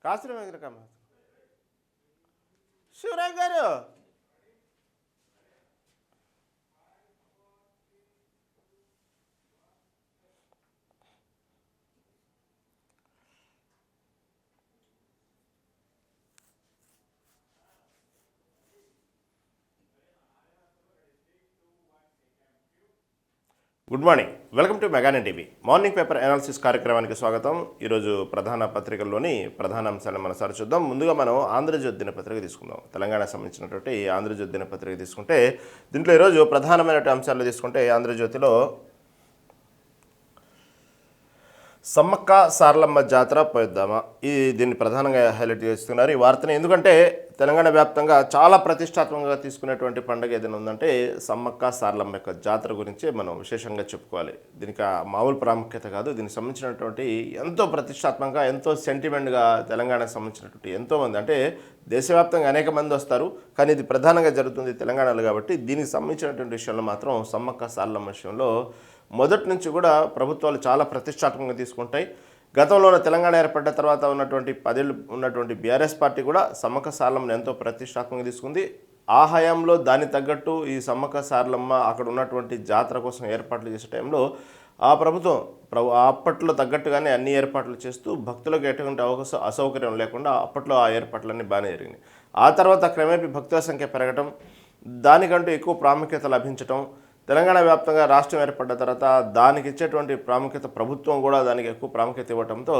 కాసిన Venkataramana Shivraj garu good morning, welcome to మెగానే TV morning paper analysis కార్యక్రమానికి స్వాగతం. ఈరోజు ప్రధాన పత్రికల్లోని ప్రధాన అంశాలను మనం సారి చూద్దాం. ముందుగా మనం ఆంధ్రజ్యోతి దినపత్రిక తీసుకుందాం. తెలంగాణ సంబంధించినటువంటి ఆంధ్రజ్యోతి దినపత్రిక తీసుకుంటే దీంట్లో ఈరోజు ప్రధానమైన అంశాలు తీసుకుంటే ఆంధ్రజ్యోతిలో సమ్మక్క సారలమ్మ జాతర పోయిద్దామా, దీన్ని ప్రధానంగా హైలైట్ చేస్తున్నారు ఈ వార్తని. ఎందుకంటే తెలంగాణ వ్యాప్తంగా చాలా ప్రతిష్టాత్మకంగా తీసుకునేటువంటి పండుగ ఏదైనా ఉందంటే సమ్మక్క సారలమ్మ యొక్క జాతర గురించి మనం విశేషంగా చెప్పుకోవాలి. దీనికి మామూలు ప్రాముఖ్యత కాదు, దీనికి సంబంధించినటువంటి ఎంతో ప్రతిష్టాత్మకంగా ఎంతో సెంటిమెంట్గా తెలంగాణకు సంబంధించినటువంటి ఎంతోమంది అంటే దేశవ్యాప్తంగా అనేక మంది వస్తారు, కానీ ఇది ప్రధానంగా జరుగుతుంది తెలంగాణలో కాబట్టి దీనికి సంబంధించినటువంటి విషయంలో మాత్రం సమ్మక్క సారలమ్మ విషయంలో మొదటి నుంచి కూడా ప్రభుత్వాలు చాలా ప్రతిష్టాత్మకంగా తీసుకుంటాయి. గతంలోనే తెలంగాణ ఏర్పడ్డ తర్వాత ఉన్నటువంటి 10 ఏళ్ళు ఉన్నటువంటి బీఆర్ఎస్ పార్టీ కూడా సమ్మక్క సారలమ్మను ఎంతో ప్రతిష్టాత్మకంగా తీసుకుంది. ఆ హయాంలో దానికి తగ్గట్టు ఈ సమ్మక్క సారలమ్మ అక్కడ ఉన్నటువంటి జాతర కోసం ఏర్పాట్లు చేసే టైంలో ఆ ప్రభుత్వం అప్పట్లో తగ్గట్టుగానే అన్ని ఏర్పాట్లు చేస్తూ భక్తులకు ఎటువంటి అసౌకర్యం లేకుండా అప్పట్లో ఆ ఏర్పాట్లన్నీ బాగానే జరిగినాయి. ఆ తర్వాత క్రమేపీ భక్తుల సంఖ్య పెరగటం, దానికంటూ ఎక్కువ ప్రాముఖ్యత లభించటం, తెలంగాణ వ్యాప్తంగా రాష్ట్రం ఏర్పడ్డ తర్వాత దానికి ఇచ్చేటువంటి ప్రాముఖ్యత ప్రభుత్వం కూడా దానికి ఎక్కువ ప్రాముఖ్యత ఇవ్వడంతో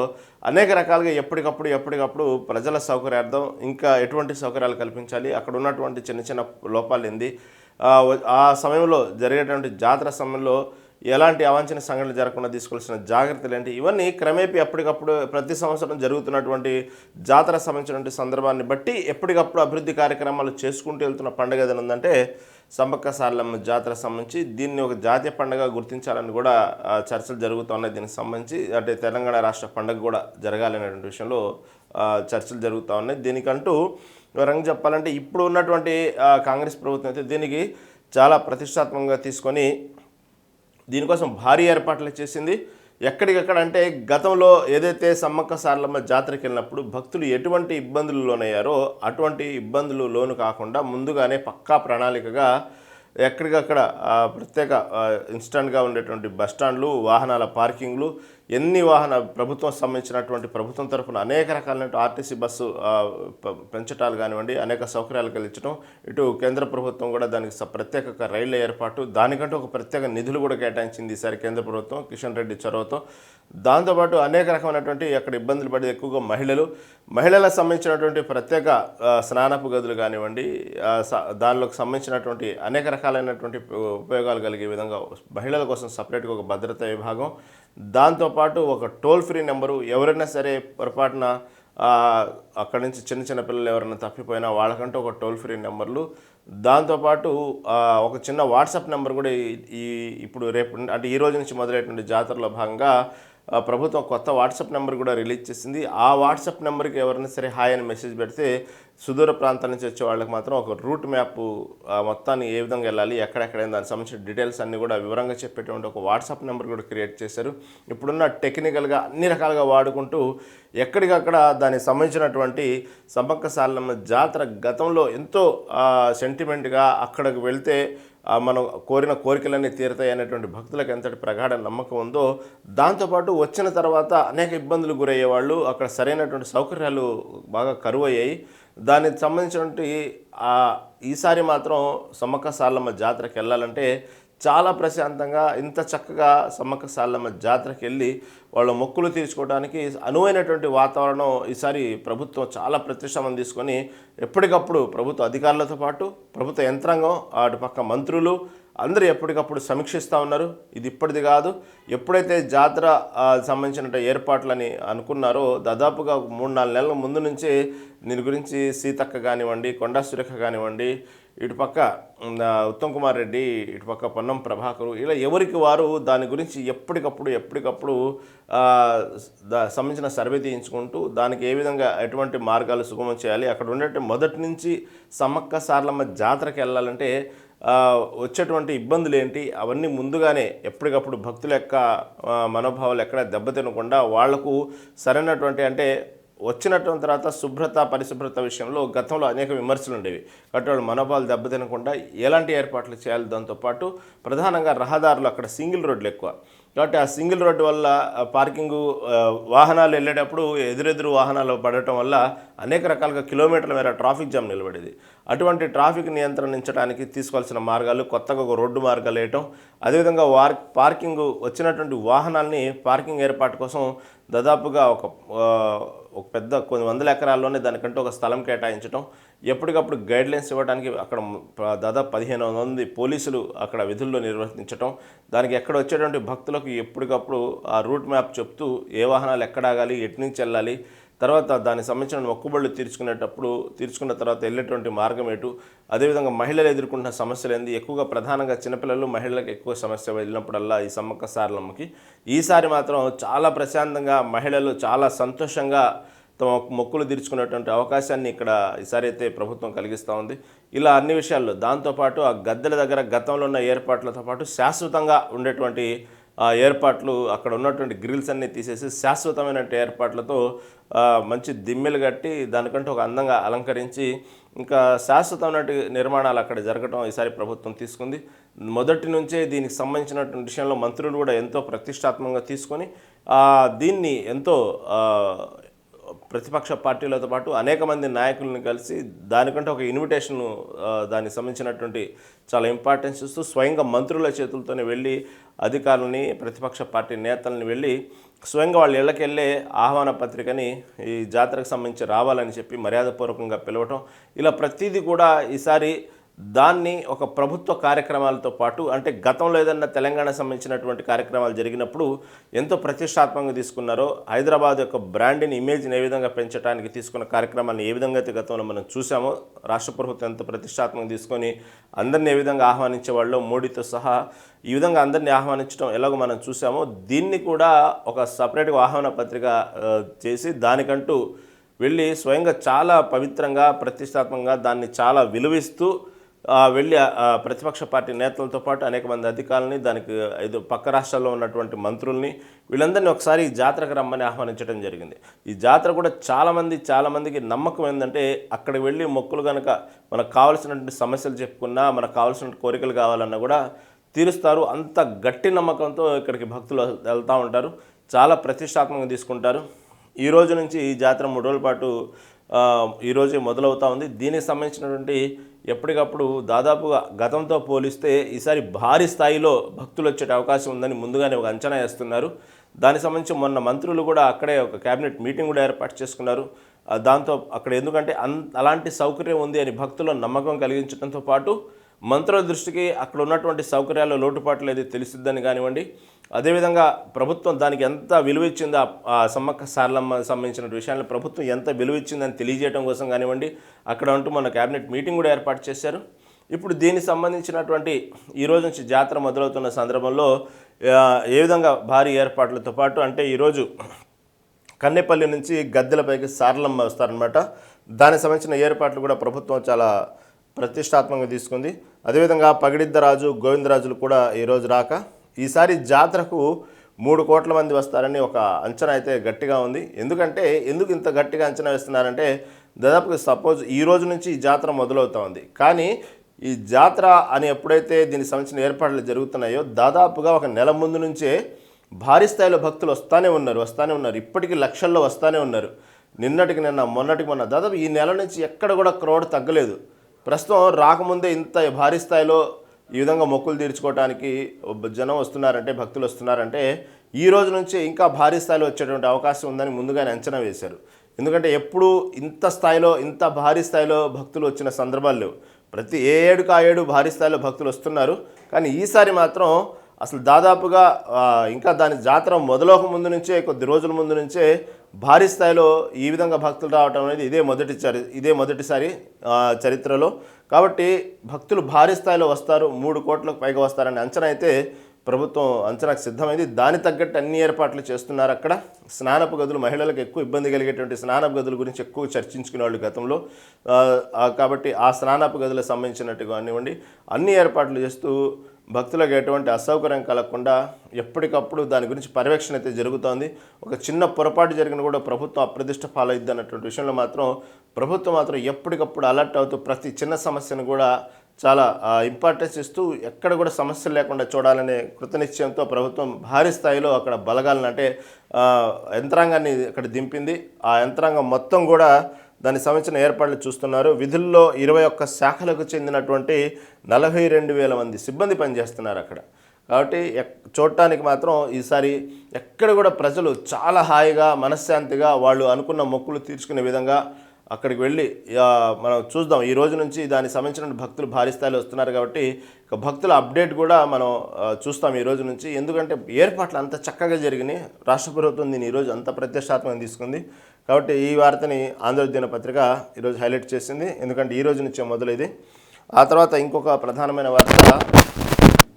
అనేక రకాలుగా ఎప్పటికప్పుడు ప్రజల సౌకర్యార్థం ఇంకా ఎటువంటి సౌకర్యాలు కల్పించాలి, అక్కడ ఉన్నటువంటి చిన్న చిన్న లోపాలు ఏంది, ఆ సమయంలో జరిగేటువంటి జాతర సమయంలో ఎలాంటి అవాంఛనీయ సంఘటనలు జరగకుండా తీసుకోవాల్సిన జాగ్రత్తలు ఏంటి, ఇవన్నీ క్రమేపీ అప్పటికప్పుడు ప్రతి సంవత్సరం జరుగుతున్నటువంటి జాతర సంబంధించినటువంటి సందర్భాన్ని బట్టి ఎప్పటికప్పుడు అభివృద్ధి కార్యక్రమాలు చేసుకుంటూ వెళ్తున్న పండుగ ఏదైనా ఉందంటే సమ్మక్క సారలమ్మ జాతర సంబంధించి దీన్ని ఒక జాతీయ పండుగ గుర్తించాలని కూడా చర్చలు జరుగుతున్నాయి. దీనికి సంబంధించి అంటే తెలంగాణ రాష్ట్ర పండుగ కూడా జరగాలనేటువంటి విషయంలో చర్చలు జరుగుతూ ఉన్నాయి. దీనికంటూ వివరంగా చెప్పాలంటే ఇప్పుడు ఉన్నటువంటి కాంగ్రెస్ ప్రభుత్వం అయితే దీనికి చాలా ప్రతిష్టాత్మకంగా తీసుకొని దీనికోసం భారీ ఏర్పాట్లు చేసింది. ఎక్కడికక్కడ అంటే గతంలో ఏదైతే సమ్మక్క సారలమ్మ జాతరకి వెళ్ళినప్పుడు భక్తులు ఎటువంటి ఇబ్బందులు లోనయ్యారో అటువంటి ఇబ్బందులు లోను కాకుండా ముందుగానే పక్కా ప్రణాళికగా ఎక్కడికక్కడ ప్రత్యేక ఇన్స్టంట్గా ఉండేటువంటి బస్టాండ్లు, వాహనాల పార్కింగ్లు, ఎన్ని ప్రభుత్వం సంబంధించినటువంటి ప్రభుత్వం తరఫున అనేక రకాలైన ఆర్టీసీ బస్సు పెంచటాలు కానివ్వండి, అనేక సౌకర్యాలు కలిగించడం, ఇటు కేంద్ర ప్రభుత్వం కూడా దానికి ప్రత్యేక రైళ్ల ఏర్పాటు, దానికంటూ ఒక ప్రత్యేక నిధులు కూడా కేటాయించింది ఈసారి కేంద్ర ప్రభుత్వం కిషన్ రెడ్డి చొరవతో. దాంతోపాటు అనేక రకమైనటువంటి అక్కడ ఇబ్బందులు పడేది ఎక్కువగా మహిళలకు సంబంధించినటువంటి ప్రత్యేక స్నానపు గదులు కానివ్వండి, దానిలోకి సంబంధించినటువంటి అనేక రకాలైనటువంటి ఉపయోగాలు కలిగే విధంగా మహిళల కోసం సపరేట్గా ఒక భద్రతా విభాగం, దాంతోపాటు ఒక టోల్ ఫ్రీ నెంబరు, ఎవరైనా సరే పొరపాటున అక్కడి నుంచి చిన్న పిల్లలు ఎవరైనా తప్పిపోయినా వాళ్ళకంటూ ఒక టోల్ ఫ్రీ నెంబర్లు, దాంతోపాటు ఒక చిన్న వాట్సాప్ నెంబర్ కూడా ఇప్పుడు రేపు అంటే ఈ రోజు నుంచి మొదలైనటువంటి జాతరలో భాగంగా ప్రభుత్వం కొత్త వాట్సాప్ నెంబర్ కూడా రిలీజ్ చేసింది. ఆ వాట్సాప్ నెంబర్కి ఎవరైనా సరే హాయ్ అని మెసేజ్ పెడితే సుదూర ప్రాంతాల నుంచి వచ్చే వాళ్ళకి మాత్రం ఒక రూట్ మ్యాప్ మొత్తాన్ని ఏ విధంగా వెళ్ళాలి, ఎక్కడెక్కడైనా దానికి సంబంధించిన డీటెయిల్స్ అన్నీ కూడా వివరంగా చెప్పేటువంటి ఒక వాట్సాప్ నెంబర్ కూడా క్రియేట్ చేశారు. ఇప్పుడున్న టెక్నికల్గా అన్ని రకాలుగా వాడుకుంటూ ఎక్కడికక్కడ దానికి సంబంధించినటువంటి సమ్మక్క సారలమ్మ జాతర గతంలో ఎంతో సెంటిమెంట్గా అక్కడికి వెళ్తే మనం కోరిన కోరికలన్నీ తీరుతాయి అనేటువంటి భక్తులకు ఎంతటి ప్రగాఢ నమ్మకం ఉందో, దాంతోపాటు వచ్చిన తర్వాత అనేక ఇబ్బందులు గురయ్యేవాళ్ళు, అక్కడ సరైనటువంటి సౌకర్యాలు బాగా కరువు అయ్యాయి. దానికి సంబంధించినటువంటి ఈసారి మాత్రం సమ్మక్క సారలమ్మ జాతరకి వెళ్ళాలంటే చాలా ప్రశాంతంగా ఇంత చక్కగా సమ్మక్క సారలమ్మ జాతరకి వెళ్ళి వాళ్ళ మొక్కులు తీర్చుకోవడానికి అనువైనటువంటి వాతావరణం ఈసారి ప్రభుత్వం చాలా ప్రతిష్టానం తీసుకొని ఎప్పటికప్పుడు ప్రభుత్వ అధికారులతో పాటు ప్రభుత్వ యంత్రాంగం అటుపక్క మంత్రులు అందరూ ఎప్పటికప్పుడు సమీక్షిస్తూ ఉన్నారు. ఇది ఇప్పటిది కాదు, ఎప్పుడైతే జాతర సంబంధించిన ఏర్పాట్లని అనుకున్నారో దాదాపుగా 3-4 నెలల ముందు నుంచే దీని గురించి సీతక్క కానివ్వండి, కొండా సురేఖ కానివ్వండి, ఇటుపక్క ఉత్తమ్ కుమార్ రెడ్డి, ఇటుపక్క పొన్నం ప్రభాకరు, ఇలా ఎవరికి వారు దాని గురించి ఎప్పటికప్పుడు సంబంధించిన సర్వే తీయించుకుంటూ దానికి ఏ విధంగా ఎటువంటి మార్గాలు సుగమం చేయాలి, అక్కడ ఉండే మొదటి నుంచి సమ్మక్క సారలమ్మ జాతరకి వెళ్ళాలంటే వచ్చేటువంటి ఇబ్బందులు ఏంటి, అవన్నీ ముందుగానే ఎప్పటికప్పుడు భక్తుల యొక్క మనోభావాలు ఎక్కడ దెబ్బతినకుండా వాళ్లకు సరైనటువంటి అంటే వచ్చినటువంటి తర్వాత శుభ్రత పరిశుభ్రత విషయంలో గతంలో అనేక విమర్శలు ఉండేవి. కాబట్టి వాళ్ళు మనోభావాలు దెబ్బతినకుండా ఎలాంటి ఏర్పాట్లు చేయాలి. దాంతోపాటు ప్రధానంగా రహదారులు అక్కడ సింగిల్ రోడ్లు ఎక్కువ. కాబట్టి ఆ సింగిల్ రోడ్డు వల్ల పార్కింగు వాహనాలు వెళ్ళేటప్పుడు ఎదురెదురు వాహనాలు పడటం వల్ల అనేక రకాలుగా కిలోమీటర్ల మేర ట్రాఫిక్ జామ్ నిలబడేది. అటువంటి ట్రాఫిక్ నియంత్రించడానికి తీసుకోవాల్సిన మార్గాలు కొత్తగా ఒక రోడ్డు మార్గాలు వేయటం, అదేవిధంగా పార్కింగ్ వచ్చినటువంటి వాహనాల్ని పార్కింగ్ ఏర్పాటు కోసం దాదాపుగా ఒక పెద్ద కొన్ని వందల ఎకరాల్లోనే దానికంటూ ఒక స్థలం కేటాయించడం, ఎప్పటికప్పుడు గైడ్లైన్స్ ఇవ్వడానికి అక్కడ దాదాపు 1500 మంది పోలీసులు అక్కడ విధుల్లో నిర్వర్తించడం, దానికి ఎక్కడ వచ్చేటువంటి భక్తులకు ఎప్పటికప్పుడు ఆ రూట్ మ్యాప్ చెప్తూ ఏ వాహనాలు ఎక్కడ ఆగాలి, ఎటు నుంచి వెళ్ళాలి, తర్వాత దానికి సంబంధించిన మొక్కుబళ్ళు తీర్చుకున్న తర్వాత వెళ్ళేటువంటి మార్గం ఏటు, అదేవిధంగా మహిళలు ఎదుర్కొంటున్న సమస్యలు ఏంది, ఎక్కువగా ప్రధానంగా చిన్నపిల్లలు మహిళలకు ఎక్కువ సమస్య వెళ్ళినప్పుడల్లా ఈ సమ్మక్క సారలమ్మకి ఈసారి మాత్రం చాలా ప్రశాంతంగా మహిళలు చాలా సంతోషంగా తమ మొక్కులు తీర్చుకునేటువంటి అవకాశాన్ని ఇక్కడ ఈసారి అయితే ప్రభుత్వం కలిగిస్తూ ఉంది. ఇలా అన్ని విషయాల్లో దాంతోపాటు ఆ గద్దెల దగ్గర గతంలో ఉన్న ఏర్పాట్లతో పాటు శాశ్వతంగా ఉండేటువంటి ఏర్పాట్లు, అక్కడ ఉన్నటువంటి గ్రిల్స్ అన్నీ తీసేసి శాశ్వతమైన ఏర్పాట్లతో మంచి దిమ్మెలు కట్టి దానికంటే ఒక అందంగా అలంకరించి ఇంకా శాశ్వతమైన నిర్మాణాలు అక్కడ జరగడం ఈసారి ప్రభుత్వం తీసుకుంది. మొదటి నుంచే దీనికి సంబంధించినటువంటి విషయంలో మంత్రులు కూడా ఎంతో ప్రతిష్టాత్మకంగా తీసుకొని దీన్ని ఎంతో ప్రతిపక్ష పార్టీలతో పాటు అనేక మంది నాయకులను కలిసి దానికంటే ఒక ఇన్విటేషన్ దానికి సంబంధించినటువంటి చాలా ఇంపార్టెన్స్ ఇస్తూ స్వయంగా మంత్రుల చేతులతోనే వెళ్ళి అధికారులని ప్రతిపక్ష పార్టీ నేతలను వెళ్ళి స్వయంగా వాళ్ళ ఇళ్ళకెళ్ళే ఆహ్వాన పత్రికని ఈ జాతరకు సంబంధించి రావాలని చెప్పి మర్యాదపూర్వకంగా పిలవటం, ఇలా ప్రతిదీ కూడా ఈసారి దాన్ని ఒక ప్రభుత్వ కార్యక్రమాలతో పాటు అంటే గతంలో ఏదన్నా తెలంగాణ సంబంధించినటువంటి కార్యక్రమాలు జరిగినప్పుడు ఎంతో ప్రతిష్టాత్మకంగా తీసుకున్నారో హైదరాబాద్ యొక్క బ్రాండ్ని ఇమేజ్ని ఏ విధంగా పెంచడానికి తీసుకున్న కార్యక్రమాన్ని ఏ విధంగా అయితే గతంలో మనం చూసామో రాష్ట్ర ప్రభుత్వం ఎంతో ప్రతిష్టాత్మకంగా తీసుకొని అందరినీ ఏ విధంగా ఆహ్వానించేవాళ్ళు మోడీతో సహా ఈ విధంగా అందరినీ ఆహ్వానించడం ఎలాగో మనం చూసామో దీన్ని కూడా ఒక సపరేట్గా ఆహ్వాన పత్రిక చేసి దానికంటూ వెళ్ళి స్వయంగా చాలా పవిత్రంగా ప్రతిష్టాత్మకంగా దాన్ని చాలా విలువిస్తూ వెళ్ళి ప్రతిపక్ష పార్టీ నేతలతో పాటు అనేక మంది అధికారులని దానికి పక్క రాష్ట్రాల్లో ఉన్నటువంటి మంత్రుల్ని వీళ్ళందరినీ ఒకసారి ఈ జాతరకు రమ్మని ఆహ్వానించడం జరిగింది. ఈ జాతర కూడా చాలామందికి నమ్మకం ఏంటంటే అక్కడికి వెళ్ళి మొక్కులు కనుక మనకు కావాల్సినటువంటి సమస్యలు చెప్పుకున్నా మనకు కావాల్సిన కోరికలు కావాలన్నా కూడా తీరుస్తారు. అంత గట్టి నమ్మకంతో ఇక్కడికి భక్తులు వెళ్తూ ఉంటారు, చాలా ప్రతిష్టాత్మకంగా తీసుకుంటారు. ఈ రోజు నుంచి ఈ జాతర 3 రోజుల పాటు ఈరోజే మొదలవుతూ ఉంది. దీనికి సంబంధించినటువంటి ఎప్పటికప్పుడు దాదాపుగా గతంతో పోలిస్తే ఈసారి భారీ స్థాయిలో భక్తులు వచ్చే అవకాశం ఉందని ముందుగానే ఒక అంచనా వేస్తున్నారు. దానికి సంబంధించి మొన్న మంత్రులు కూడా అక్కడే ఒక క్యాబినెట్ మీటింగ్ కూడా ఏర్పాటు చేసుకున్నారు. దాంతో అక్కడ ఎందుకంటే అలాంటి సౌకర్యం ఉంది అని భక్తుల నమ్మకం కలిగించడంతో పాటు మంత్రుల దృష్టికి అక్కడ ఉన్నటువంటి సౌకర్యాల్లో లోటుపాట్లు ఏది తెలిసిద్దని కానివ్వండి, అదేవిధంగా ప్రభుత్వం దానికి ఎంత విలువ ఇచ్చిందో ఆ సమ్మక్క సారలమ్మ సంబంధించిన విషయాలను ప్రభుత్వం ఎంత విలువ ఇచ్చిందని తెలియజేయడం కోసం కానివ్వండి అక్కడ ఉంటూ మన క్యాబినెట్ మీటింగ్ కూడా ఏర్పాటు చేశారు. ఇప్పుడు దీనికి సంబంధించినటువంటి ఈరోజు నుంచి జాతర మొదలవుతున్న సందర్భంలో ఏ విధంగా భారీ ఏర్పాట్లతో పాటు అంటే ఈరోజు కన్నెపల్లి నుంచి గద్దెలపైకి సారలమ్మ వస్తారనమాట. దానికి సంబంధించిన ఏర్పాట్లు కూడా ప్రభుత్వం చాలా ప్రతిష్టాత్మకంగా తీసుకుంది. అదేవిధంగా పగిడిద్దరాజు గోవిందరాజులు కూడా ఈరోజు రాక ఈసారి జాతరకు 3 కోట్ల మంది వస్తారని ఒక అంచనా అయితే గట్టిగా ఉంది. ఎందుకు ఇంత గట్టిగా అంచనా వేస్తున్నారంటే దాదాపుగా సపోజ్ ఈ రోజు నుంచి ఈ జాతర మొదలవుతూ ఉంది, కానీ ఈ జాతర అని ఎప్పుడైతే దీనికి సంబంధించిన ఏర్పాట్లు జరుగుతున్నాయో దాదాపుగా ఒక నెల ముందు నుంచే భారీ స్థాయిలో భక్తులు వస్తూనే ఉన్నారు. ఇప్పటికీ లక్షల్లో వస్తూనే ఉన్నారు. మొన్నటికి మొన్న దాదాపు ఈ నెల నుంచి ఎక్కడ కూడా క్రౌడ్ తగ్గలేదు. ప్రస్తుతం రాకముందే ఇంత భారీ స్థాయిలో ఈ విధంగా మొక్కులు తీర్చుకోవడానికి జనం వస్తున్నారంటే భక్తులు వస్తున్నారంటే ఈ రోజు నుంచి ఇంకా భారీ స్థాయిలో వచ్చేటువంటి అవకాశం ఉందని ముందుగానే అంచనా వేశారు. ఎందుకంటే ఎప్పుడు ఇంత భారీ స్థాయిలో భక్తులు వచ్చిన సందర్భాలు లేవు. ప్రతి ఏడుకు ఆ ఏడు భారీ స్థాయిలో భక్తులు వస్తున్నారు. కానీ ఈసారి మాత్రం అసలు దాదాపుగా ఇంకా దాని జాతర మొదలవక ముందు నుంచే కొద్ది రోజుల ముందు నుంచే భారీ స్థాయిలో ఈ విధంగా భక్తులు రావడం అనేది ఇదే మొదటిసారి చరిత్రలో. కాబట్టి భక్తులు భారీ స్థాయిలో వస్తారు, 3 కోట్లకు పైగా వస్తారని అంచనా అయితే ప్రభుత్వం అంచనాకు సిద్ధమైంది. దాని తగ్గట్టు అన్ని ఏర్పాట్లు చేస్తున్నారు. అక్కడ స్నానపు గదులు మహిళలకు ఎక్కువ ఇబ్బంది కలిగేటువంటి స్నానపు గదుల గురించి ఎక్కువ చర్చించుకునేవాళ్ళు గతంలో. కాబట్టి ఆ స్నానపు గదులకు సంబంధించినట్టు కానివ్వండి అన్ని ఏర్పాట్లు చేస్తూ భక్తులకు ఎటువంటి అసౌకర్యం కలగకుండా ఎప్పటికప్పుడు దాని గురించి పర్యవేక్షణ అయితే జరుగుతోంది. ఒక చిన్న పొరపాటు జరిగిన కూడా ప్రభుత్వం అప్రదిష్ట పాలైద్ది అన్నటువంటి విషయంలో మాత్రం ప్రభుత్వం మాత్రం ఎప్పటికప్పుడు అలర్ట్ అవుతూ ప్రతి చిన్న సమస్యను కూడా చాలా ఇంపార్టెన్స్ ఇస్తూ ఎక్కడ కూడా సమస్యలు లేకుండా చూడాలనే కృతనిశ్చయంతో ప్రభుత్వం భారీ స్థాయిలో అక్కడ బలగాలను అంటే యంత్రాంగాన్ని అక్కడ దింపింది. ఆ యంత్రాంగం మొత్తం కూడా దానికి సంబంధించిన ఏర్పాట్లు చూస్తున్నారు. విధుల్లో 21 శాఖలకు చెందినటువంటి 42,000 మంది సిబ్బంది పనిచేస్తున్నారు అక్కడ. కాబట్టి చూడటానికి మాత్రం ఈసారి ఎక్కడ కూడా ప్రజలు చాలా హాయిగా మనశ్శాంతిగా వాళ్ళు అనుకున్న మొక్కులు తీర్చుకునే విధంగా అక్కడికి వెళ్ళి మనం చూద్దాం. ఈ రోజు నుంచి దానికి సంబంధించిన భక్తులు భారీ స్థాయిలో వస్తున్నారు కాబట్టి ఇక భక్తుల అప్డేట్ కూడా మనం చూస్తాం ఈ రోజు నుంచి. ఎందుకంటే ఏర్పాట్లు అంత చక్కగా జరిగినాయి. రాష్ట్ర ప్రభుత్వం దీన్ని ఈరోజు అంత ప్రతిష్టాత్మకంగా తీసుకుంది. కాబట్టి ఈ వార్తని ఆంధ్రజ్యోతి పత్రిక ఈరోజు హైలైట్ చేసింది. ఎందుకంటే ఈ రోజు నుంచే మొదలైంది. ఆ తర్వాత ఇంకొక ప్రధానమైన వార్త,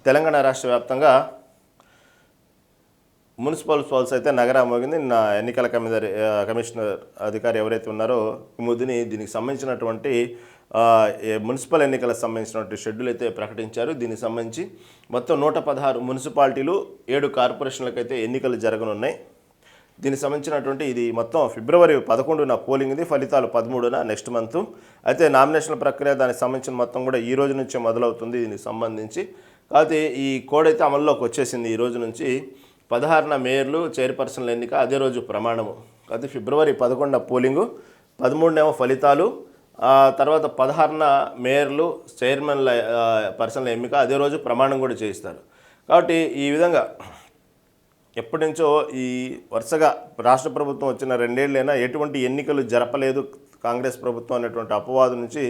తెలంగాణ రాష్ట్ర వ్యాప్తంగా మున్సిపల్ పాల్స్ అయితే నగరా మోగింది. నిన్న ఎన్నికల కమిషనర్ అధికారి ఎవరైతే ఉన్నారో కుముదిని దీనికి సంబంధించినటువంటి మున్సిపల్ ఎన్నికలకు సంబంధించినటువంటి షెడ్యూల్ అయితే ప్రకటించారు. దీనికి సంబంధించి మొత్తం 116 మున్సిపాలిటీలు 7 కార్పొరేషన్లకు అయితే ఎన్నికలు జరగనున్నాయి. దీనికి సంబంధించినటువంటి ఇది మొత్తం ఫిబ్రవరి 11న పోలింగ్ ఇది, ఫలితాలు 13న నెక్స్ట్ మంత్. అయితే నామినేషన్ ప్రక్రియ దానికి సంబంధించిన మొత్తం కూడా ఈ రోజు నుంచే మొదలవుతుంది దీనికి సంబంధించి. కాకపోతే ఈ కోడ్ అయితే అమల్లోకి వచ్చేసింది ఈ రోజు నుంచి. 16న మేయర్లు చైర్పర్సన్ల ఎన్నిక, అదే రోజు ప్రమాణము. అది ఫిబ్రవరి 11న పోలింగు, 13నేమో ఫలితాలు, తర్వాత 16న మేయర్లు చైర్మన్ల పర్సన్ల ఎన్నిక, అదే రోజు ప్రమాణం కూడా చేయిస్తారు. కాబట్టి ఈ విధంగా ఎప్పటి నుంచో ఈ వరుసగా రాష్ట్ర ప్రభుత్వం వచ్చిన 2 ఏళ్ళైనా ఎటువంటి ఎన్నికలు జరపలేదు కాంగ్రెస్ ప్రభుత్వం అనేటువంటి అపవాదు నుంచి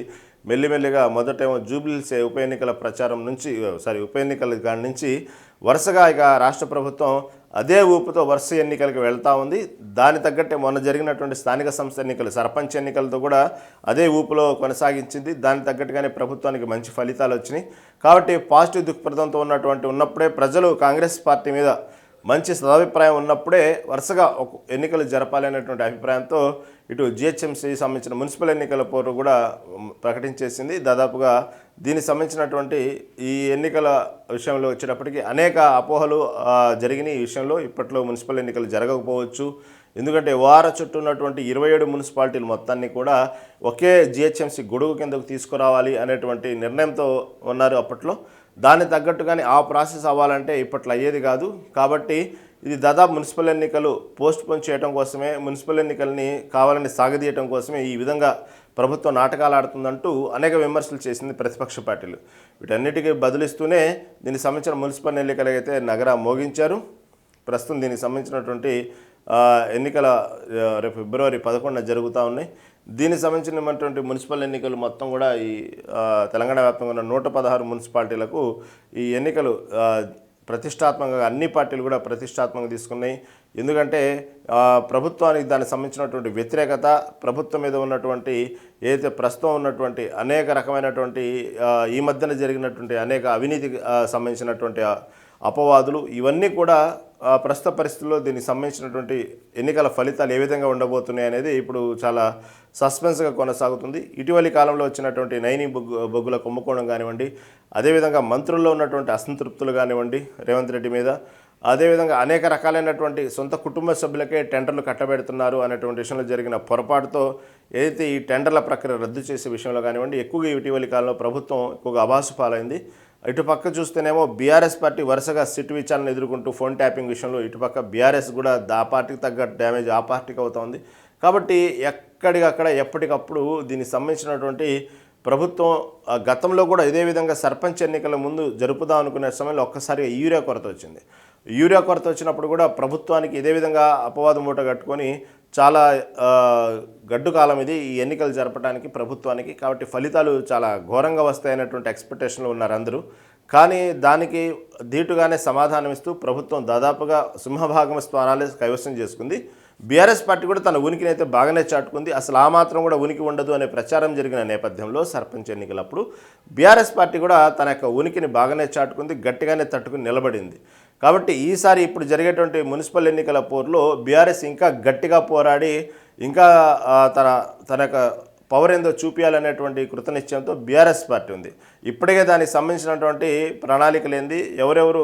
మెల్లిమెల్లిగా మొదటేమో జూబ్లీహిల్స్ ఉప ఎన్నికల ప్రచారం నుంచి ఉప ఎన్నికల కాడి నుంచి వరుసగా ఇక రాష్ట్ర ప్రభుత్వం అదే ఊపుతో వరుస ఎన్నికలకు వెళ్తూ ఉంది. దాని తగ్గట్టే మొన్న జరిగినటువంటి స్థానిక సంస్థ ఎన్నికలు, సర్పంచ్ ఎన్నికలతో కూడా అదే ఊపులో కొనసాగించింది. దానికి తగ్గట్టుగానే ప్రభుత్వానికి మంచి ఫలితాలు వచ్చినాయి. కాబట్టి పాజిటివ్ దృక్పథంతో ఉన్నప్పుడే ప్రజలు కాంగ్రెస్ పార్టీ మీద మంచి సదాభిప్రాయం ఉన్నప్పుడే వరుసగా ఒక ఎన్నికలు జరపాలి అనేటువంటి అభిప్రాయంతో ఇటు జిహెచ్ఎంసీ సంబంధించిన మున్సిపల్ ఎన్నికల పోరు కూడా ప్రకటించేసింది. దాదాపుగా దీనికి సంబంధించినటువంటి ఈ ఎన్నికల విషయంలో వచ్చేటప్పటికి అనేక అపోహలు జరిగినాయి. ఈ విషయంలో ఇప్పట్లో మున్సిపల్ ఎన్నికలు జరగకపోవచ్చు. ఎందుకంటే వార చుట్టూ ఉన్నటువంటి 27 మున్సిపాలిటీలు మొత్తాన్ని కూడా ఒకే జిహెచ్ఎంసీ గొడుగు కిందకు తీసుకురావాలి అనేటువంటి నిర్ణయంతో ఉన్నారు అప్పట్లో. దానికి తగ్గట్టుగానే ఆ ప్రాసెస్ అవ్వాలంటే ఇప్పట్లో అయ్యేది కాదు. కాబట్టి ఇది దాదాపు మున్సిపల్ ఎన్నికలు పోస్ట్పోన్ చేయడం కోసమే, మున్సిపల్ ఎన్నికల్ని కావాలని సాగదీయటం కోసమే ఈ విధంగా ప్రభుత్వం నాటకాలు ఆడుతుందంటూ అనేక విమర్శలు చేసింది ప్రతిపక్ష పార్టీలు. వీటన్నిటికీ బదులిస్తూనే దీనికి సంబంధించిన మున్సిపల్ ఎన్నికలు అయితే నగరా మోగించారు. ప్రస్తుతం దీనికి సంబంధించినటువంటి ఎన్నికల రేపు ఫిబ్రవరి 11న జరుగుతూ ఉన్నాయి. దీనికి సంబంధించినటువంటి మున్సిపల్ ఎన్నికలు మొత్తం కూడా ఈ తెలంగాణ వ్యాప్తంగా ఉన్న 116 మున్సిపాలిటీలకు ఈ ఎన్నికలు ప్రతిష్టాత్మకంగా అన్ని పార్టీలు కూడా ప్రతిష్టాత్మకంగా తీసుకున్నాయి. ఎందుకంటే ప్రభుత్వానికి దానికి సంబంధించినటువంటి వ్యతిరేకత, ప్రభుత్వం మీద ఉన్నటువంటి ఏదైతే ప్రస్తుతం ఉన్నటువంటి అనేక రకమైనటువంటి ఈ మధ్యన జరిగినటువంటి అనేక అవినీతికి సంబంధించినటువంటి అపవాదులు ఇవన్నీ కూడా ప్రస్తుత పరిస్థితుల్లో దీనికి సంబంధించినటువంటి ఎన్నికల ఫలితాలు ఏ విధంగా ఉండబోతున్నాయి అనేది ఇప్పుడు చాలా సస్పెన్స్గా కొనసాగుతుంది. ఇటీవలి కాలంలో వచ్చినటువంటి నైని బొగ్గుల కుంభకోణం కానివ్వండి, అదేవిధంగా మంత్రుల్లో ఉన్నటువంటి అసంతృప్తులు కానివ్వండి రేవంత్ రెడ్డి మీద, అదేవిధంగా అనేక రకాలైనటువంటి సొంత కుటుంబ సభ్యులకే టెండర్లు కట్టబెడుతున్నారు అనేటువంటి విషయంలో జరిగిన పొరపాటుతో ఏదైతే ఈ టెండర్ల ప్రక్రియ రద్దు చేసే విషయంలో కానివ్వండి ఎక్కువగా ఇటీవలి కాలంలో ప్రభుత్వం ఎక్కువగా అబాసు పాలైంది. ఇటుపక్క చూస్తేనేమో బీఆర్ఎస్ పార్టీ వరుసగా సిట్ విచారణ ఎదుర్కొంటూ ఫోన్ ట్యాపింగ్ విషయంలో ఇటుపక్క బీఆర్ఎస్ కూడా ఆ పార్టీకి తగ్గ డ్యామేజ్ ఆ పార్టీకి అవుతుంది. కాబట్టి ఎక్కడికక్కడ ఎప్పటికప్పుడు దీనికి సంబంధించినటువంటి ప్రభుత్వం గతంలో కూడా ఇదే విధంగా సర్పంచ్ ఎన్నికల ముందు జరుపుదాం అనుకునే సమయంలో ఒక్కసారిగా యూరియా కొరత వచ్చింది. యూరియా కొరత వచ్చినప్పుడు కూడా ప్రభుత్వానికి ఇదే విధంగా అపవాదు మూట కట్టుకొని చాలా గడ్డు కాలం ఇది ఈ ఎన్నికలు జరపడానికి ప్రభుత్వానికి. కాబట్టి ఫలితాలు చాలా ఘోరంగా వస్తాయనేటువంటి ఎక్స్పెక్టేషన్లో ఉన్నారు అందరూ. కానీ దానికి ధీటుగానే సమాధానం ఇస్తూ ప్రభుత్వం దాదాపుగా సింహభాగం స్థానాలే కైవసం చేసుకుంది. బీఆర్ఎస్ పార్టీ కూడా తన ఉనికిని అయితే బాగానే చాటుకుంది. అసలు ఆ మాత్రం కూడా ఉనికి ఉండదు అనే ప్రచారం జరిగిన నేపథ్యంలో సర్పంచ్ ఎన్నికలప్పుడు బీఆర్ఎస్ పార్టీ కూడా తన యొక్క ఉనికిని బాగానే చాటుకుంది, గట్టిగానే తట్టుకుని నిలబడింది. కాబట్టి ఈసారి ఇప్పుడు జరిగేటువంటి మున్సిపల్ ఎన్నికల పోరులో బీఆర్ఎస్ ఇంకా గట్టిగా పోరాడి ఇంకా తన యొక్క పవర్ ఏందో చూపించాలనేటువంటి కృతనిశ్చయంతో బీఆర్ఎస్ పార్టీ ఉంది. ఇప్పటికే దానికి సంబంధించినటువంటి ప్రణాళికలు ఏంది, ఎవరెవరు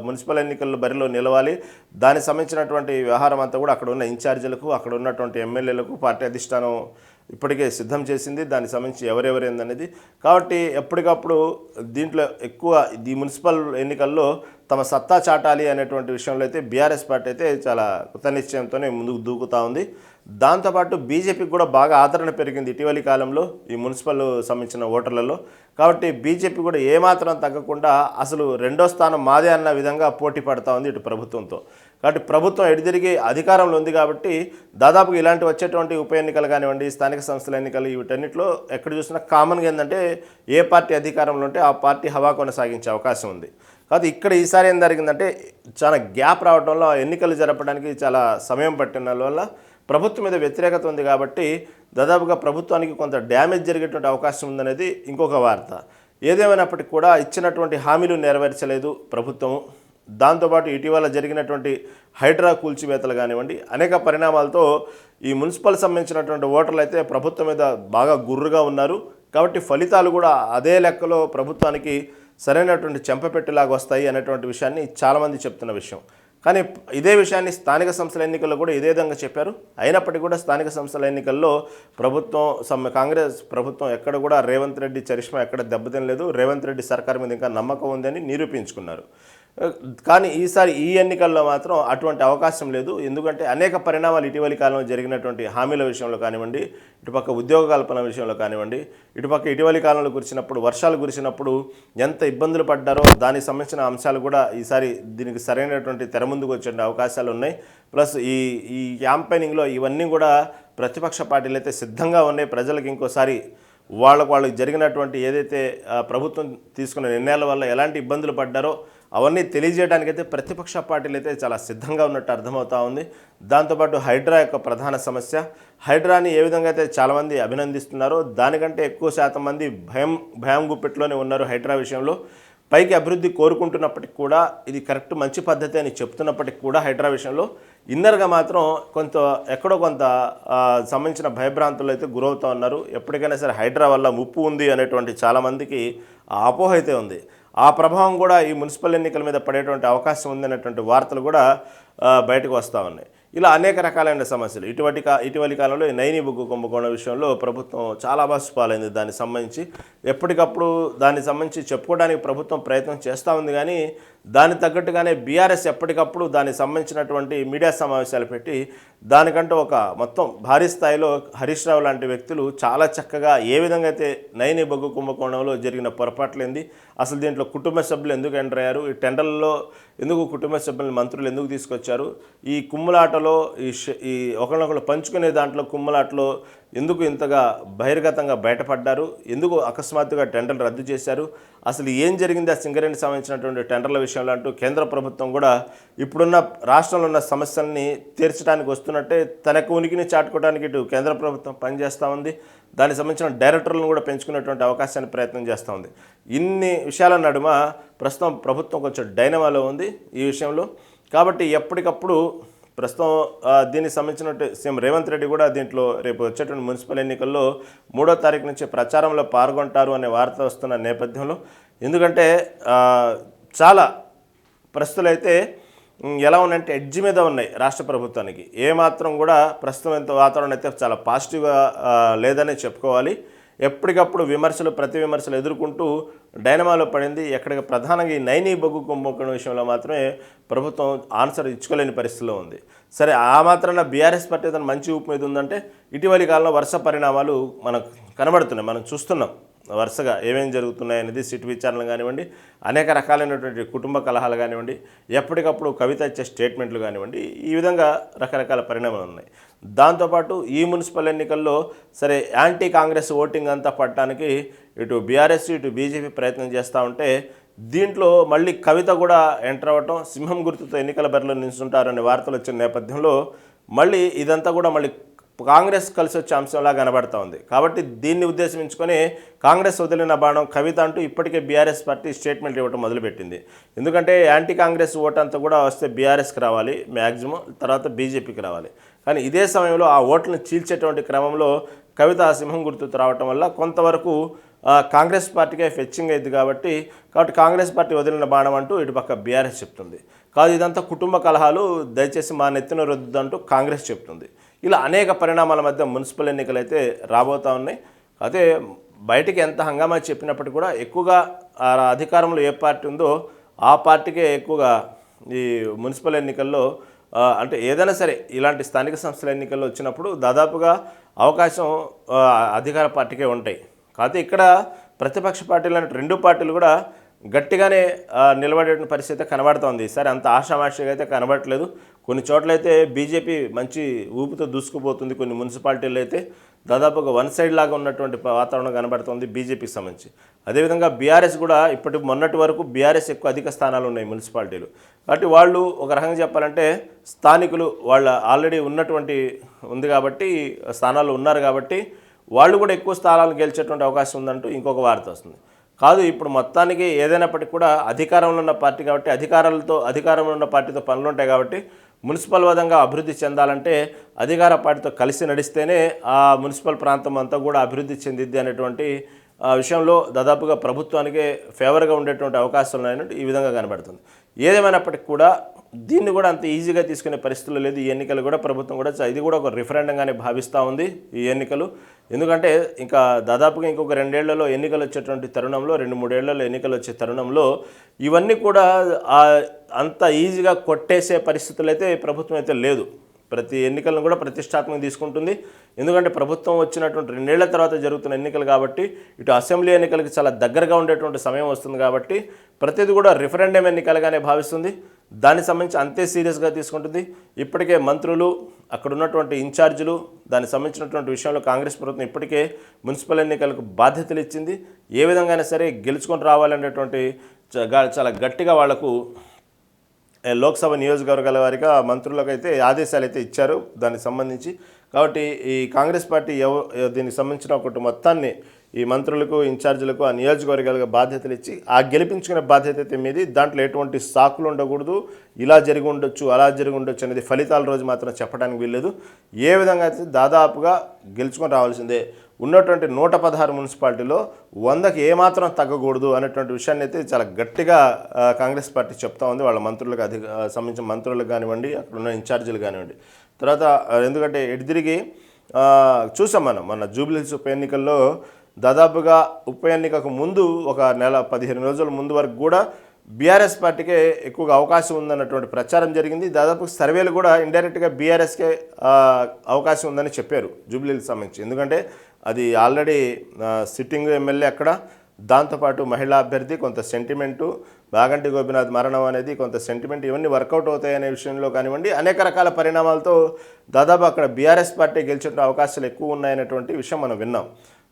మున్సిపల్ ఎన్నికల్లో బరిలో నిలవాలి, దానికి సంబంధించినటువంటి వ్యవహారం అంతా కూడా అక్కడ ఉన్న ఇన్ఛార్జీలకు, అక్కడ ఉన్నటువంటి ఎమ్మెల్యేలకు పార్టీ అధిష్టానం ఇప్పటికే సిద్ధం చేసింది. దానికి సంబంధించి ఎవరెవరు ఏందనేది. కాబట్టి ఎప్పటికప్పుడు దీంట్లో ఎక్కువ ఈ మున్సిపల్ ఎన్నికల్లో తమ సత్తా చాటాలి అనేటువంటి విషయంలో అయితే బీఆర్ఎస్ పార్టీ అయితే చాలా కృతనిశ్చయంతోనే ముందుకు దూకుతూ ఉంది. దాంతోపాటు బీజేపీకి కూడా బాగా ఆదరణ పెరిగింది ఇటీవలి కాలంలో ఈ మున్సిపల్ సంబంధించిన ఓటర్లలో. కాబట్టి బీజేపీ కూడా ఏమాత్రం తగ్గకుండా అసలు రెండో స్థానం మాదే అన్న విధంగా పోటీ పడుతూ ఉంది ఇటు ప్రభుత్వంతో. కాబట్టి ప్రభుత్వం ఎడిదిరిగి అధికారంలో ఉంది కాబట్టి దాదాపుగా ఇలాంటి వచ్చేటువంటి ఉప ఎన్నికలు కానివ్వండి, స్థానిక సంస్థల ఎన్నికలు, వీటన్నిటిలో ఎక్కడ చూసినా కామన్గా ఏంటంటే ఏ పార్టీ అధికారంలో ఉంటే ఆ పార్టీ హవా కొనసాగించే అవకాశం ఉంది. కాబట్టి ఇక్కడ ఈసారి ఏం జరిగిందంటే చాలా గ్యాప్ రావడం వల్ల ఎన్నికలు జరపడానికి చాలా సమయం పట్టిన వల్ల ప్రభుత్వం మీద వ్యతిరేకత ఉంది. కాబట్టి దాదాపుగా ప్రభుత్వానికి కొంత డ్యామేజ్ జరిగేటువంటి అవకాశం ఉందనేది ఇంకొక వార్త. ఏదేమైనప్పటికీ కూడా ఇచ్చినటువంటి హామీలు నెరవేర్చలేదు ప్రభుత్వము. దాంతోపాటు ఇటీవల జరిగినటువంటి హైడ్రా కూల్చివేతలు కానివ్వండి, అనేక పరిణామాలతో ఈ మున్సిపల్ సంబంధించినటువంటి ఓటర్లు అయితే ప్రభుత్వం మీద బాగా గుర్రుగా ఉన్నారు. కాబట్టి ఫలితాలు కూడా అదే లెక్కలో ప్రభుత్వానికి సరైనటువంటి చెంపపెట్టులాగా వస్తాయి అనేటువంటి విషయాన్ని చాలామంది చెప్తున్న విషయం. కానీ ఇదే విషయాన్ని స్థానిక సంస్థల ఎన్నికల్లో కూడా ఇదే విధంగా చెప్పారు. అయినప్పటికీ కూడా స్థానిక సంస్థల ఎన్నికల్లో కాంగ్రెస్ ప్రభుత్వం ఎక్కడ కూడా రేవంత్ రెడ్డి చరిష్మా ఎక్కడ దెబ్బతినలేదు. రేవంత్ రెడ్డి సర్కార్ మీద ఇంకా నమ్మకం ఉందని నిరూపించుకున్నారు. కానీ ఈసారి ఈ ఎన్నికల్లో మాత్రం అటువంటి అవకాశం లేదు. ఎందుకంటే అనేక పరిణామాలు ఇటీవలి కాలంలో జరిగినటువంటి హామీల విషయంలో కానివ్వండి, ఇటుపక్క ఉద్యోగ కల్పన విషయంలో కానివ్వండి, ఇటుపక్క ఇటీవలి కాలంలో వర్షాలు కురిసినప్పుడు ఎంత ఇబ్బందులు పడ్డారో దానికి సంబంధించిన అంశాలు కూడా ఈసారి దీనికి సరైనటువంటి తెర ముందుకు వచ్చే అవకాశాలు ఉన్నాయి. ప్లస్ ఈ క్యాంపెయినింగ్లో ఇవన్నీ కూడా ప్రతిపక్ష పార్టీలు అయితే సిద్ధంగా ఉన్నాయి. ప్రజలకు ఇంకోసారి వాళ్ళకి జరిగినటువంటి ఏదైతే ప్రభుత్వం తీసుకున్న నిర్ణయాల వల్ల ఎలాంటి ఇబ్బందులు పడ్డారో అవన్నీ తెలియజేయడానికైతే ప్రతిపక్ష పార్టీలు అయితే చాలా సిద్ధంగా ఉన్నట్టు అర్థమవుతా ఉంది. దాంతోపాటు హైడ్రా యొక్క ప్రధాన సమస్య, హైడ్రాని ఏ విధంగా అయితే చాలామంది అభినందిస్తున్నారో దానికంటే ఎక్కువ శాతం మంది భయం గుప్పెట్లోనే ఉన్నారు హైడ్రా విషయంలో. పైకి అభివృద్ధి కోరుకుంటున్నప్పటికి కూడా ఇది కరెక్ట్ మంచి పద్ధతి అని చెప్తున్నప్పటికి కూడా హైడ్రా విషయంలో ఇన్నర్గా మాత్రం ఎక్కడో కొంత సంబంధించిన భయభ్రాంతులు అయితే గురవుతూ ఉన్నారు. ఎప్పటికైనా సరే హైడ్రా వల్ల ముప్పు ఉంది అనేటువంటి చాలామందికి ఆ అపోహ అయితే ఉంది. ఆ ప్రభావం కూడా ఈ మున్సిపల్ ఎన్నికల మీద పడేటువంటి అవకాశం ఉందనేటువంటి వార్తలు కూడా బయటకు వస్తూ ఉన్నాయి. ఇలా అనేక రకాలైన సమస్యలు ఇటీవలి కాలంలో నైని బొగ్గు కుంభకోణం విషయంలో ప్రభుత్వం చాలా బాసుపాలైంది. దానికి సంబంధించి ఎప్పటికప్పుడు దానికి సంబంధించి చెప్పుకోవడానికి ప్రభుత్వం ప్రయత్నం చేస్తూ ఉంది. కానీ దానికి తగ్గట్టుగానే బీఆర్ఎస్ ఎప్పటికప్పుడు దానికి సంబంధించినటువంటి మీడియా సమావేశాలు పెట్టి దానికంటూ ఒక మొత్తం భారీ స్థాయిలో హరీష్ రావు లాంటి వ్యక్తులు చాలా చక్కగా ఏ విధంగా అయితే నైని బొగ్గు కుంభకోణంలో జరిగిన పొరపాట్లేంది, అసలు దీంట్లో కుటుంబ సభ్యులు ఎందుకు ఎంటర్ అయ్యారు, ఈ టెండర్లలో ఎందుకు కుటుంబ సభ్యులను మంత్రులు ఎందుకు తీసుకొచ్చారు, ఈ కుమ్ములాటలో ఈ ఒకరినొకరు పంచుకునే దాంట్లో కుమ్ములాటలో ఎందుకు ఇంతగా బహిర్గతంగా బయటపడ్డారు, ఎందుకు అకస్మాత్తుగా టెండర్లు రద్దు చేశారు, అసలు ఏం జరిగింది ఆ సింగరేణికి సంబంధించినటువంటి టెండర్ల విషయంలో అంటూ కేంద్ర ప్రభుత్వం కూడా ఇప్పుడున్న రాష్ట్రంలో ఉన్న సమస్యల్ని తీర్చడానికి వస్తున్నట్టే తనకు ఉనికిని చాటుకోవడానికి ఇటు కేంద్ర ప్రభుత్వం పనిచేస్తూ ఉంది. దానికి సంబంధించిన డైరెక్టర్లను కూడా పెంచుకునేటువంటి అవకాశాన్ని ప్రయత్నం చేస్తూ ఉంది. ఇన్ని విషయాల నడుమ ప్రస్తుతం ప్రభుత్వం కొంచెం డైనమాలో ఉంది ఈ విషయంలో. కాబట్టి ఎప్పటికప్పుడు ప్రస్తుతం దీనికి సంబంధించినట్టు సీఎం రేవంత్ రెడ్డి కూడా దీంట్లో రేపు వచ్చేటువంటి మున్సిపల్ ఎన్నికల్లో 3వ తారీఖు నుంచి ప్రచారంలో పాల్గొంటారు అనే వార్త వస్తున్న నేపథ్యంలో, ఎందుకంటే చాలా పరిస్థితులు అయితే ఎలా ఉన్నాయంటే ఎడ్జ్ మీద ఉన్నాయి రాష్ట్ర ప్రభుత్వానికి. ఏమాత్రం కూడా ప్రస్తుతం ఎంత వాతావరణం అయితే చాలా పాజిటివ్గా లేదనే చెప్పుకోవాలి. ఎప్పటికప్పుడు ప్రతి విమర్శలు ఎదుర్కొంటూ డైనమాలో పడింది. ఎక్కడికి ప్రధానంగా ఈ నైని బొగ్గు కుంభకోణం విషయంలో మాత్రమే ప్రభుత్వం ఆన్సర్ ఇచ్చుకోలేని పరిస్థితిలో ఉంది. సరే, ఆ మాత్రాన బీఆర్ఎస్ పార్టీ తన మంచి ఊపు మీద ఉందంటే ఇటీవలి కాలంలో వరుస పరిణామాలు మనకు కనబడుతున్నాయి, మనం చూస్తున్నాం వరుసగా ఏమేమి జరుగుతున్నాయి అనేది. సిట్ విచారణలు కానివ్వండి, అనేక రకాలైనటువంటి కుటుంబ కలహాలు కానివ్వండి, ఎప్పటికప్పుడు కవిత ఇచ్చే స్టేట్మెంట్లు కానివ్వండి, ఈ విధంగా రకరకాల పరిణామాలు ఉన్నాయి. దాంతోపాటు ఈ మున్సిపల్ ఎన్నికల్లో సరే యాంటీ కాంగ్రెస్ ఓటింగ్ అంతా పడటానికి ఇటు బీఆర్ఎస్ ఇటు బీజేపీ ప్రయత్నం చేస్తూ ఉంటే దీంట్లో మళ్ళీ కవిత కూడా ఎంటర్ అవ్వటం, సింహం గుర్తుతో ఎన్నికల బరిలో నిల్చుంటారనే వార్తలు వచ్చిన నేపథ్యంలో మళ్ళీ ఇదంతా కూడా మళ్ళీ కాంగ్రెస్ కలిసి వచ్చే అంశంలా కనబడతా ఉంది. కాబట్టి దీన్ని ఉద్దేశించుకొని కాంగ్రెస్ వదిలిన బాణం కవిత అంటూ ఇప్పటికే బీఆర్ఎస్ పార్టీ స్టేట్మెంట్ ఇవ్వడం మొదలుపెట్టింది. ఎందుకంటే యాంటీ కాంగ్రెస్ ఓటు అంతా కూడా వస్తే బీఆర్ఎస్కి రావాలి మ్యాక్సిమం, తర్వాత బీజేపీకి రావాలి. కానీ ఇదే సమయంలో ఆ ఓట్లను చీల్చేటువంటి క్రమంలో కవిత ఆ సింహం గుర్తు రావటం వల్ల కొంతవరకు కాంగ్రెస్ పార్టీకే ఫెచ్చింగ్ అయింది కాబట్టి కాంగ్రెస్ పార్టీ వదిలిన బాణం అంటూ ఇటుపక్క బీఆర్ఎస్ చెప్తుంది. కాదు ఇదంతా కుటుంబ కలహాలు, దయచేసి మా నెత్తిన రుద్దు అంటూ కాంగ్రెస్ చెప్తుంది. ఇలా అనేక పరిణామాల మధ్య మున్సిపల్ ఎన్నికలు అయితే రాబోతూ ఉన్నాయి. అదే బయటికి ఎంత హంగామా చెప్పినప్పటికీ కూడా ఎక్కువగా అధికారంలో ఏ పార్టీ ఉందో ఆ పార్టీకే ఎక్కువగా ఈ మున్సిపల్ ఎన్నికల్లో అంటే ఏదైనా సరే ఇలాంటి స్థానిక సంస్థల ఎన్నికల్లో వచ్చినప్పుడు దాదాపుగా అవకాశం అధికార పార్టీకే ఉంటాయి. కాకపోతే ఇక్కడ ప్రతిపక్ష పార్టీలు అంటే రెండు పార్టీలు కూడా గట్టిగానే నిలబడే పరిస్థితి కనబడుతోంది. సరే అంత ఆషామాషిగా అయితే కనబడట్లేదు. కొన్ని చోట్లయితే బీజేపీ మంచి ఊపుతో దూసుకుపోతుంది. కొన్ని మున్సిపాలిటీలు అయితే దాదాపుగా వన్ సైడ్ లాగా ఉన్నటువంటి వాతావరణం కనబడుతుంది బీజేపీకి సంబంధించి. అదేవిధంగా బీఆర్ఎస్ కూడా మొన్నటి వరకు బీఆర్ఎస్ ఎక్కువ అధిక స్థానాలు ఉన్నాయి మున్సిపాలిటీలు. కాబట్టి వాళ్ళు ఒక రకంగా చెప్పాలంటే స్థానికులు వాళ్ళ ఆల్రెడీ ఉన్నటువంటి ఉంది కాబట్టి స్థానాలు ఉన్నారు కాబట్టి వాళ్ళు కూడా ఎక్కువ స్థానాలు గెలిచేటువంటి అవకాశం ఉందంటూ ఇంకొక వార్త వస్తుంది. కాదు ఇప్పుడు మొత్తానికి ఏదైనప్పటికీ కూడా అధికారంలో ఉన్న పార్టీ కాబట్టి అధికారంలో ఉన్న పార్టీతో పనులు ఉంటాయి కాబట్టి మున్సిపల్ విధంగా అభివృద్ధి చెందాలంటే అధికార పార్టీతో కలిసి నడిస్తేనే ఆ మున్సిపల్ ప్రాంతం అంతా కూడా అభివృద్ధి చెందిద్ది అనేటువంటి విషయంలో దాదాపుగా ప్రభుత్వానికే ఫేవర్గా ఉండేటువంటి అవకాశాలు ఉన్నాయన్నట్టు ఈ విధంగా కనబడుతుంది. ఏదేమైనప్పటికీ కూడా దీన్ని కూడా అంత ఈజీగా తీసుకునే పరిస్థితులు లేదు. ఈ ఎన్నికలు కూడా ప్రభుత్వం కూడా ఇది కూడా ఒక రిఫరెండంగానే భావిస్తూ ఉంది ఈ ఎన్నికలు. ఎందుకంటే ఇంకా దాదాపుగా ఇంకొక 2 ఏళ్లలో ఎన్నికలు వచ్చేటువంటి తరుణంలో 2-3 ఏళ్లలో ఎన్నికలు వచ్చే తరుణంలో ఇవన్నీ కూడా అంత ఈజీగా కొట్టేసే పరిస్థితులు అయితే ప్రభుత్వం అయితే లేదు. ప్రతి ఎన్నికలను కూడా ప్రతిష్టాత్మకంగా తీసుకుంటుంది. ఎందుకంటే ప్రభుత్వం వచ్చినటువంటి 2 ఏళ్ల తర్వాత జరుగుతున్న ఎన్నికలు కాబట్టి ఇటు అసెంబ్లీ ఎన్నికలకు చాలా దగ్గరగా ఉండేటువంటి సమయం వస్తుంది కాబట్టి ప్రతిది కూడా రిఫరెండం ఎన్నికలుగానే భావిస్తుంది. దానికి సంబంధించి అంతే సీరియస్గా తీసుకుంటుంది. ఇప్పటికే మంత్రులు అక్కడ ఉన్నటువంటి ఇన్ఛార్జీలు దానికి సంబంధించినటువంటి విషయంలో కాంగ్రెస్ ప్రభుత్వం ఇప్పటికే మున్సిపల్ ఎన్నికలకు బాధ్యతలు ఇచ్చింది. ఏ విధంగానే సరే గెలుచుకొని రావాలనేటువంటి చాలా గట్టిగా వాళ్లకు లోక్సభ నియోజకవర్గాల వారిగా మంత్రులకు అయితే ఆదేశాలు అయితే ఇచ్చారు దానికి సంబంధించి. కాబట్టి ఈ కాంగ్రెస్ పార్టీ దీనికి సంబంధించిన ఒకటి మొత్తాన్ని ఈ మంత్రులకు ఇన్ఛార్జీలకు ఆ నియోజకవర్గాలకు బాధ్యతలు ఇచ్చి ఆ గెలిపించుకునే బాధ్యత అయితే మీది. దాంట్లో ఎటువంటి సాకులు ఉండకూడదు, ఇలా జరిగి ఉండొచ్చు అలా జరిగి ఉండొచ్చు అనేది ఫలితాల రోజు మాత్రం చెప్పడానికి వీల్లేదు. ఏ విధంగా అయితే దాదాపుగా గెలుచుకొని రావాల్సిందే. ఉన్నటువంటి 116 మున్సిపాలిటీలో 100కి ఏమాత్రం తగ్గకూడదు అనేటువంటి విషయాన్ని అయితే చాలా గట్టిగా కాంగ్రెస్ పార్టీ చెప్తా ఉంది. వాళ్ళ మంత్రులకు సంబంధించిన మంత్రులకు కానివ్వండి, అక్కడ ఉన్న ఇన్ఛార్జీలు కానివ్వండి. తర్వాత ఎందుకంటే ఎటు తిరిగి చూసాం మన జూబ్లీహిల్స్ ఉప ఎన్నికల్లో దాదాపుగా ఉప ఎన్నికకు ముందు ఒక 15 రోజుల ముందు వరకు కూడా బీఆర్ఎస్ పార్టీకే ఎక్కువగా అవకాశం ఉందన్నటువంటి ప్రచారం జరిగింది. దాదాపు సర్వేలు కూడా ఇండైరెక్ట్గా బీఆర్ఎస్కే అవకాశం ఉందని చెప్పారు జూబ్లీహిల్స్ సంబంధించి. ఎందుకంటే అది ఆల్రెడీ సిట్టింగ్ ఎమ్మెల్యే అక్కడ, దాంతోపాటు మహిళా అభ్యర్థి, కొంత సెంటిమెంటు, బాగంటి గోపినాథ్ మరణం అనేది కొంత సెంటిమెంట్, ఇవన్నీ వర్కౌట్ అవుతాయి అనే విషయంలో కానివ్వండి అనేక రకాల పరిణామాలతో దాదాపు అక్కడ బీఆర్ఎస్ పార్టీ గెలిచే అవకాశాలు ఎక్కువ ఉన్నాయనేటువంటి విషయం మనం విన్నాం.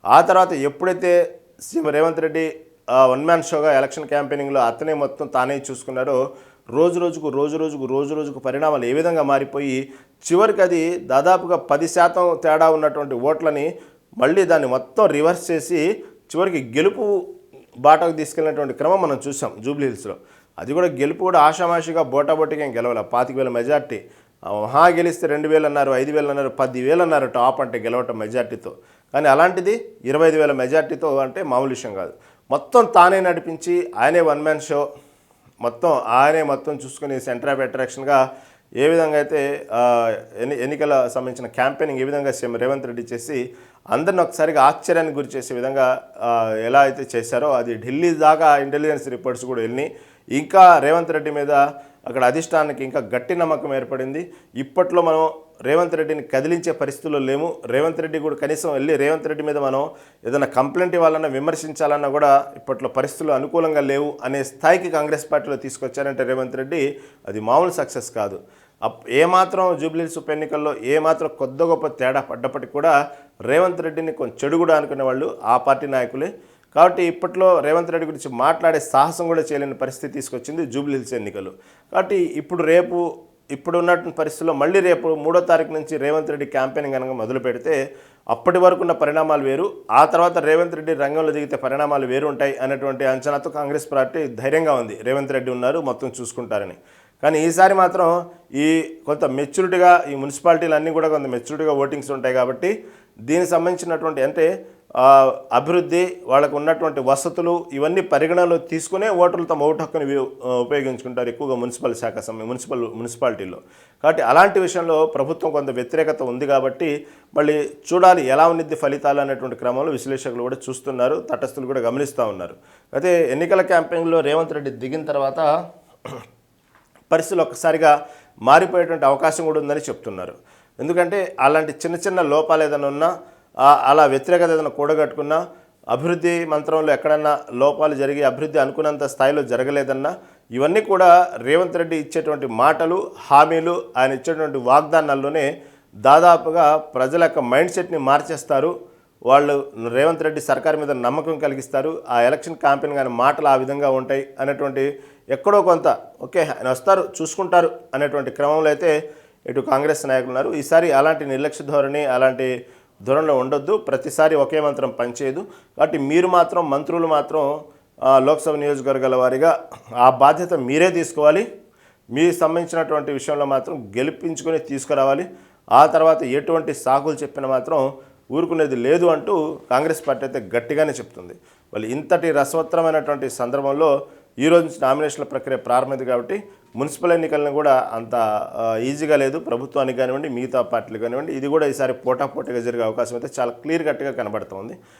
ఆ తర్వాత ఎప్పుడైతే CM Revanth Reddy one man షోగా ఎలక్షన్ క్యాంపెయినింగ్లో అతనే మొత్తం తానే చూసుకున్నారో రోజు రోజుకు పరిణామాలు ఏ విధంగా మారిపోయి చివరికి అది దాదాపుగా 10% తేడా ఉన్నటువంటి ఓట్లని మళ్ళీ దాన్ని మొత్తం రివర్స్ చేసి చివరికి గెలుపు బాటకు తీసుకెళ్ళినటువంటి క్రమం మనం చూసాం జూబ్లీహిల్స్లో. అది కూడా గెలుపు కూడా ఆషామాషిగా బోటాబోటిగా గెలవాలి. 25,000 మెజార్టీ, మహా గెలిస్తే 2,000 అన్నారు, 5,000 అన్నారు, 10,000 అన్నారు టాప్ అంటే గెలవటం మెజార్టీతో. కానీ అలాంటిది 25,000 మెజార్టీతో అంటే మామూలు విషయం కాదు. మొత్తం తానే నడిపించి ఆయనే వన్ మ్యాన్ షో మొత్తం చూసుకుని సెంటర్ ఆఫ్ అట్రాక్షన్గా ఏ విధంగా అయితే ఎన్నికల సంబంధించిన క్యాంపెయినింగ్ ఏ విధంగా సీఎం రేవంత్ రెడ్డి చేసి అందరిని ఒకసారిగా ఆశ్చర్యానికి గురి చేసే విధంగా ఎలా అయితే చేశారో అది ఢిల్లీ దాకా ఇంటెలిజెన్స్ రిపోర్ట్స్ కూడా వెళ్ళి ఇంకా రేవంత్ రెడ్డి మీద అక్కడ అధిష్టానానికి ఇంకా గట్టి నమ్మకం ఏర్పడింది. ఇప్పట్లో మనం రేవంత్ రెడ్డిని కదిలించే పరిస్థితుల్లో లేము. రేవంత్ రెడ్డి కూడా కనీసం వెళ్ళి రేవంత్ రెడ్డి మీద మనం ఏదైనా కంప్లైంట్ ఇవ్వాలన్నా విమర్శించాలన్నా కూడా ఇప్పట్లో పరిస్థితులు అనుకూలంగా లేవు అనే స్థాయికి కాంగ్రెస్ పార్టీలో తీసుకొచ్చారంటే రేవంత్ రెడ్డి అది మామూలు సక్సెస్ కాదు. ఏమాత్రం జూబ్లీహిల్స్ ఉప ఎన్నికల్లో ఏమాత్రం కొద్ది గొప్ప తేడా పడ్డప్పటికి కూడా రేవంత్ రెడ్డిని కొంచెం చెడు కూడా అనుకునే వాళ్ళు ఆ పార్టీ నాయకులే. కాబట్టి ఇప్పట్లో రేవంత్ రెడ్డి గురించి మాట్లాడే సాహసం కూడా చేయలేని పరిస్థితి తీసుకొచ్చింది జూబ్లీహిల్స్ ఎన్నికలు. కాబట్టి ఇప్పుడు ఉన్నటువంటి పరిస్థితుల్లో మళ్ళీ రేపు 3వ తారీఖు నుంచి రేవంత్ రెడ్డి క్యాంపెయినింగ్ కనుక మొదలు పెడితే అప్పటి వరకు ఉన్న పరిణామాలు వేరు, ఆ తర్వాత రేవంత్ రెడ్డి రంగంలో దిగితే పరిణామాలు వేరు ఉంటాయి అనేటువంటి అంచనాతో కాంగ్రెస్ పార్టీ ధైర్యంగా ఉంది. రేవంత్ రెడ్డి ఉన్నారు, మొత్తం చూసుకుంటారని. కానీ ఈసారి మాత్రం ఈ కొంత మెచ్యూరిటీగా ఈ మున్సిపాలిటీలు అన్నీ కూడా కొంత మెచ్యూరిటీగా ఓటింగ్స్ ఉంటాయి కాబట్టి దీనికి సంబంధించినటువంటి అంటే అభివృద్ధి, వాళ్ళకు ఉన్నటువంటి వసతులు ఇవన్నీ పరిగణనలో తీసుకునే ఓటర్లు తమ ఓటు హక్కుని ఉపయోగించుకుంటారు ఎక్కువగా మున్సిపాలిటీల్లో. కాబట్టి అలాంటి విషయంలో ప్రభుత్వం కొంత వ్యతిరేకత ఉంది కాబట్టి మళ్ళీ చూడాలి ఎలా ఉన్నది ఫలితాలు అనేటువంటి క్రమంలో విశ్లేషకులు కూడా చూస్తున్నారు, తటస్థులు కూడా గమనిస్తూ ఉన్నారు. అయితే ఎన్నికల క్యాంపెయిన్లో రేవంత్ రెడ్డి దిగిన తర్వాత పరిస్థితులు ఒక్కసారిగా మారిపోయేటువంటి అవకాశం కూడా ఉందని చెప్తున్నారు. ఎందుకంటే అలాంటి చిన్న చిన్న లోపాలు ఏదైనా ఉన్నా, అలా వ్యతిరేకత ఏదైనా కూడగట్టుకున్నా, అభివృద్ధి మంత్రంలో ఎక్కడన్నా లోపాలు జరిగి అభివృద్ధి అనుకున్నంత స్థాయిలో జరగలేదన్నా, ఇవన్నీ కూడా రేవంత్ రెడ్డి ఇచ్చేటువంటి మాటలు, హామీలు, ఆయన ఇచ్చేటువంటి వాగ్దానాల్లోనే దాదాపుగా ప్రజల యొక్క మైండ్ సెట్ని మార్చేస్తారు. వాళ్ళు రేవంత్ రెడ్డి సర్కార్ మీద నమ్మకం కలిగిస్తారు. ఆ ఎలక్షన్ క్యాంపెయిన్ కానీ మాటలు ఆ విధంగా ఉంటాయి అనేటువంటి ఎక్కడో కొంత ఓకే ఆయన వస్తారు చూసుకుంటారు అనేటువంటి క్రమంలో అయితే ఇటు కాంగ్రెస్ నాయకులు ఉన్నారు. ఈసారి అలాంటి నిర్లక్ష్య ధోరణి, అలాంటి ధోరణిలో ఉండొద్దు. ప్రతిసారి ఒకే మంత్రం పనిచేయదు. కాబట్టి మీరు మాత్రం మంత్రులు మాత్రం లోక్సభ నియోజకవర్గాల వారీగా ఆ బాధ్యత మీరే తీసుకోవాలి. మీకు సంబంధించినటువంటి విషయంలో మాత్రం గెలిపించుకొని తీసుకురావాలి. ఆ తర్వాత ఎటువంటి సాకులు చెప్పినా మాత్రం ఊరుకునేది లేదు అంటూ కాంగ్రెస్ పార్టీ అయితే గట్టిగానే చెప్తుంది. వాళ్ళు ఇంతటి రసవత్తరమైనటువంటి సందర్భంలో ఈరోజు నుంచి నామినేషన్ల ప్రక్రియ ప్రారంభమైంది కాబట్టి మున్సిపల్ ఎన్నికలను కూడా అంత ఈజీగా లేదు. ప్రభుత్వానికి కానివ్వండి, మిగతా పార్టీలు కానివ్వండి, ఇది కూడా ఈసారి పోటాపోటీగా జరిగే అవకాశం అయితే చాలా క్లియర్ కట్గా కనబడుతుంది.